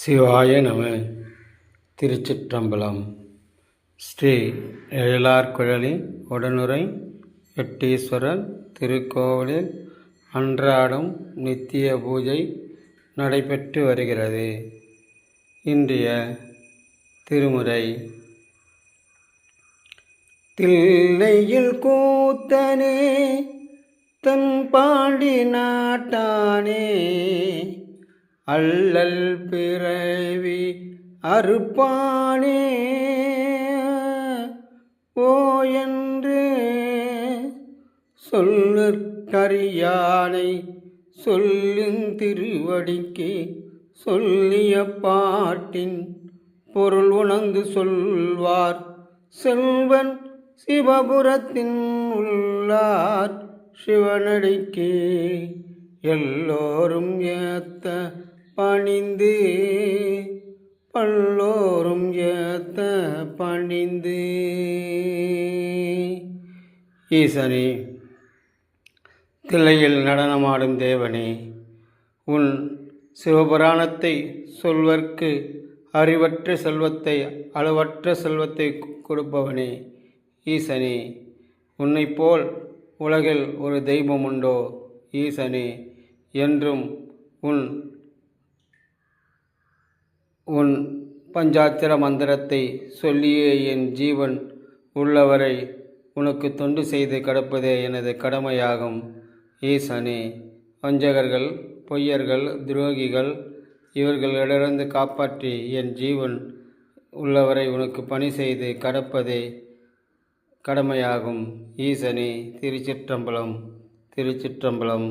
சிவாய நம. திருச்சிற்றம்பலம். ஸ்ரீ எழிலார்குழலி உடனுறை எட்டீஸ்வரர் திருக்கோவிலில் அன்றாடம் நித்திய பூஜை நடைபெற்று வருகிறது. இன்றைய திருமுறை: தில்லையில் கூத்தனே தன் பாண்டி நாட்டானே, அல்லல் பிறவி அறுப்பானே, ஓ என்று சொல்லற்கரியானை சொல்லின் திருவடிக்கு சொல்லிய பாட்டின் பொருள் உணர்ந்து சொல்வார் செல்வன் சிவபுரத்தின் உள்ளார் சிவனடிக்கு எல்லோரும் ஏத்த பணிந்து பல்லோரும் ஏத்த பணிந்து. ஈசனே, தில்லையில் நடனமாடும் தேவனே, உன் சிவபுராணத்தை சொல்வர்க்கு அறிவற்ற செல்வத்தை அளவற்ற செல்வத்தை கொடுப்பவனே. ஈசனே, உன்னைப்போல் உலகில் ஒரு தெய்வம் உண்டோ? ஈசனே, என்றும் உன் பஞ்சாத்திர மந்திரத்தை சொல்லியே என் ஜீவன் உள்ளவரை உனக்கு தொண்டு செய்து கிடப்பதே எனது கடமையாகும். ஈசனே, வஞ்சகர்கள், பொய்யர்கள், துரோகிகள் இவர்களிடமிருந்து காப்பாற்றி என் ஜீவன் உள்ளவரை உனக்கு பணி செய்து கடப்பதே கடமையாகும். ஈசனே, திருச்சிற்றம்பலம். திருச்சிற்றம்பலம்.